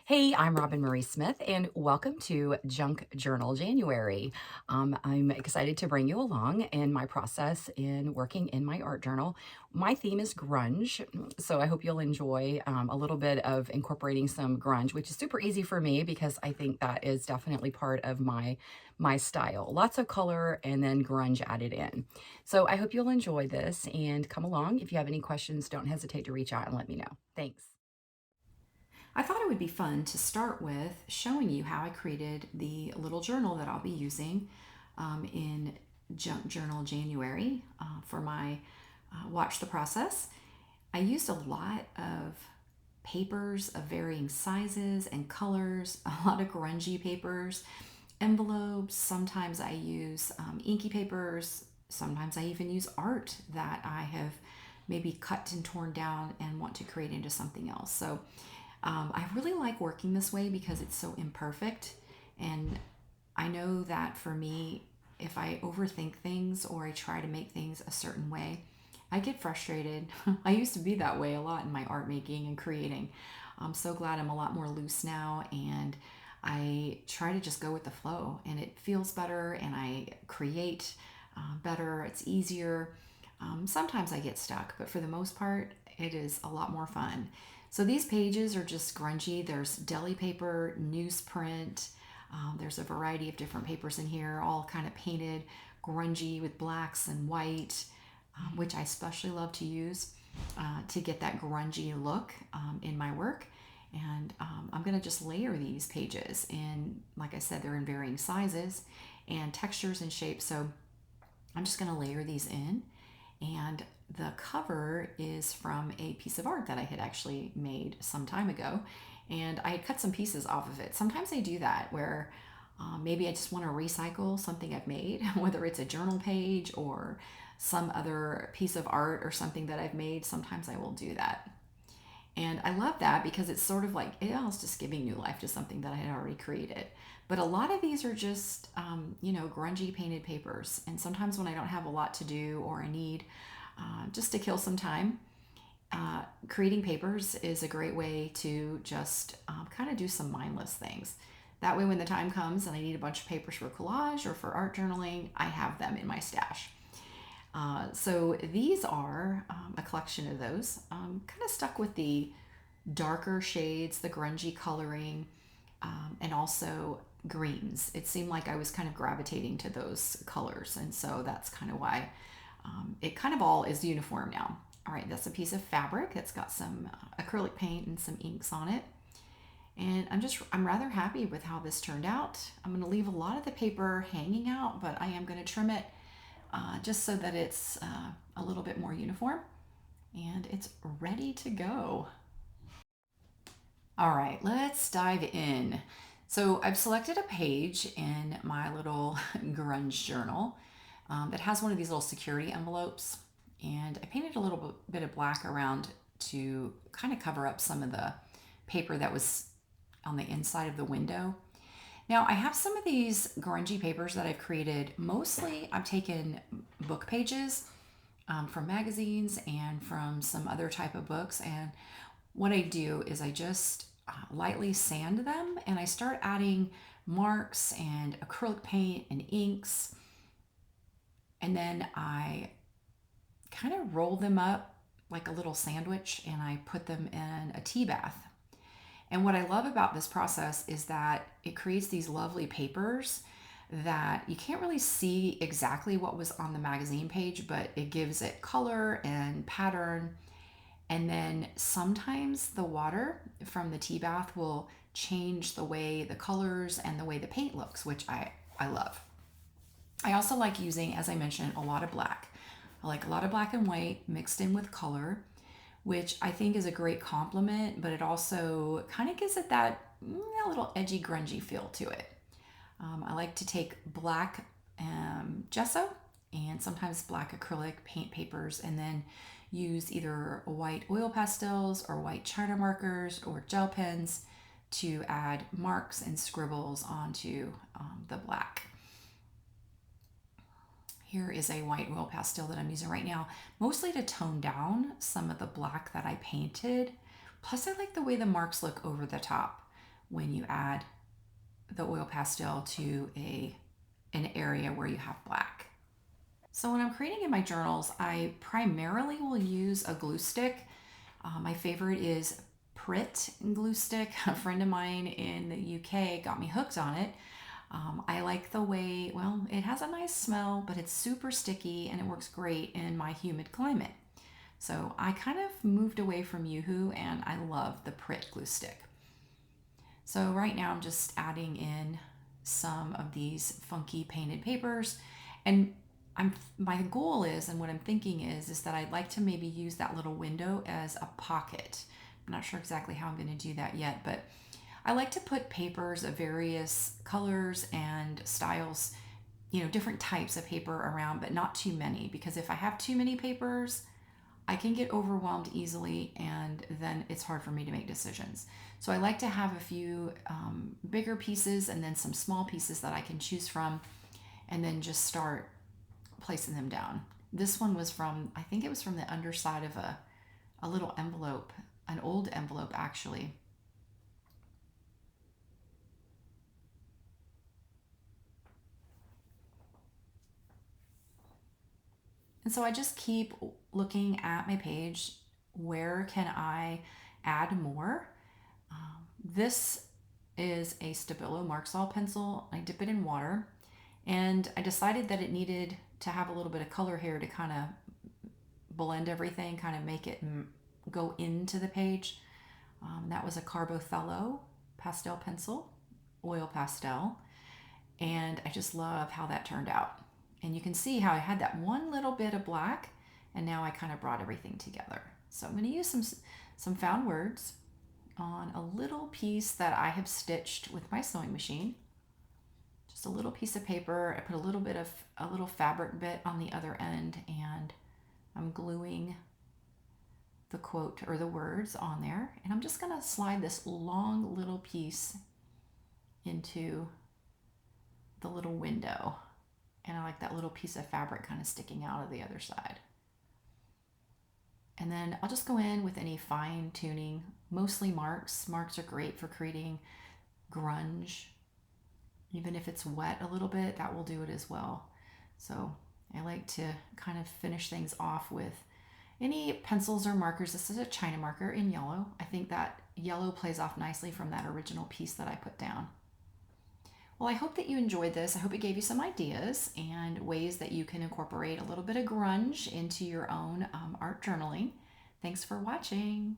Hey, I'm Roben-Marie Smith, and welcome to Junk Journal January. I'm excited to bring you along in my process in working in my art journal. My theme is grunge, so I hope you'll enjoy a little bit of incorporating some grunge, which is super easy for me because I think that is definitely part of my style. Lots of color and then grunge added in. So I hope you'll enjoy this and come along. If you have any questions, don't hesitate to reach out and let me know. Thanks. I thought it would be fun to start with showing you how I created the little journal that I'll be using in Junk Journal January for my Watch the Process. I used a lot of papers of varying sizes and colors, a lot of grungy papers, envelopes. Sometimes I use inky papers. Sometimes I even use art that I have maybe cut and torn down and want to create into something else. So I really like working this way because it's so imperfect. And I know that for me, if I overthink things or I try to make things a certain way, I get frustrated. I used to be that way a lot in my art making and creating. I'm so glad I'm a lot more loose now, and I try to just go with the flow, and it feels better, and I create better. It's easier. Sometimes I get stuck, but for the most part, it is a lot more fun. So these pages are just grungy. There's deli paper, newsprint. There's a variety of different papers in here, all kind of painted grungy with blacks and white, which I especially love to use to get that grungy look in my work. And I'm going to just layer these pages. And like I said, they're in varying sizes and textures and shapes. So I'm just going to layer these in. And the cover is from a piece of art that I had actually made some time ago. And I had cut some pieces off of it. Sometimes I do that where maybe I just want to recycle something I've made, whether it's a journal page or some other piece of art or something that I've made. Sometimes I will do that. And I love that because it's sort of like, yeah, it's just giving new life to something that I had already created. But a lot of these are just, grungy painted papers. And sometimes when I don't have a lot to do or I need just to kill some time, creating papers is a great way to just kind of do some mindless things. That way, when the time comes and I need a bunch of papers for collage or for art journaling, I have them in my stash. So these are a collection of those. Kind of stuck with the darker shades, the grungy coloring, and also greens. It seemed like I was kind of gravitating to those colors, and so that's kind of why it kind of all is uniform now. All right, that's a piece of fabric that's got some acrylic paint and some inks on it. And I'm rather happy with how this turned out. I'm going to leave a lot of the paper hanging out, but I am going to trim it just so that it's a little bit more uniform. And it's ready to go. All right, let's dive in. So I've selected a page in my little grunge journal that has one of these little security envelopes. And I painted a little bit of black around to kind of cover up some of the paper that was on the inside of the window. Now I have some of these grungy papers that I've created. Mostly I've taken book pages from magazines and from some other type of books. And what I do is I just lightly sand them and I start adding marks and acrylic paint and inks. And then I kind of roll them up like a little sandwich and I put them in a tea bath. And what I love about this process is that it creates these lovely papers that you can't really see exactly what was on the magazine page, but it gives it color and pattern. And then sometimes the water from the tea bath will change the way the colors and the way the paint looks, which I love. I also like using, as I mentioned, a lot of black. I like a lot of black and white mixed in with color, which I think is a great complement, but it also kind of gives it that little edgy, grungy feel to it. I like to take black gesso and sometimes black acrylic paint papers and then use either white oil pastels or white China markers or gel pens to add marks and scribbles onto the black. Here is a white oil pastel that I'm using right now, mostly to tone down some of the black that I painted. Plus I like the way the marks look over the top. when you add the oil pastel to an area where you have black. So when I'm creating in my journals, I primarily will use a glue stick. My favorite is Pritt glue stick. A friend of mine in the UK got me hooked on it. I like the way, well, it has a nice smell, but it's super sticky and it works great in my humid climate. So I kind of moved away from Yoo-Hoo and I love the Pritt glue stick. So right now I'm just adding in some of these funky painted papers, and my goal is, and what I'm thinking is that I'd like to maybe use that little window as a pocket. I'm not sure exactly how I'm going to do that yet, but I like to put papers of various colors and styles, different types of paper around, but not too many, because if I have too many papers, I can get overwhelmed easily and then it's hard for me to make decisions. So I like to have a few bigger pieces and then some small pieces that I can choose from, and then just start placing them down. This one was from, I think it was from the underside of a little envelope, an old envelope actually. And so I just keep looking at my page. Where can I add more? This is a Stabilo Markzal pencil. I dip it in water, and I decided that it needed to have a little bit of color here to kind of blend everything, kind of make it go into the page. That was a Carbothello pastel pencil, oil pastel, and I just love how that turned out. And you can see how I had that one little bit of black, and now I kind of brought everything together. So I'm going to use some found words on a little piece that I have stitched with my sewing machine. Just a little piece of paper. I put a little fabric bit on the other end, and I'm gluing the quote or the words on there. And I'm just going to slide this long little piece into the little window. And I like that little piece of fabric kind of sticking out of the other side. And then I'll just go in with any fine tuning, mostly marks. Marks are great for creating grunge. Even if it's wet a little bit, that will do it as well. So I like to kind of finish things off with any pencils or markers. This is a China marker in yellow. I think that yellow plays off nicely from that original piece that I put down. Well, I hope that you enjoyed this. I hope it gave you some ideas and ways that you can incorporate a little bit of grunge into your own art journaling. Thanks for watching.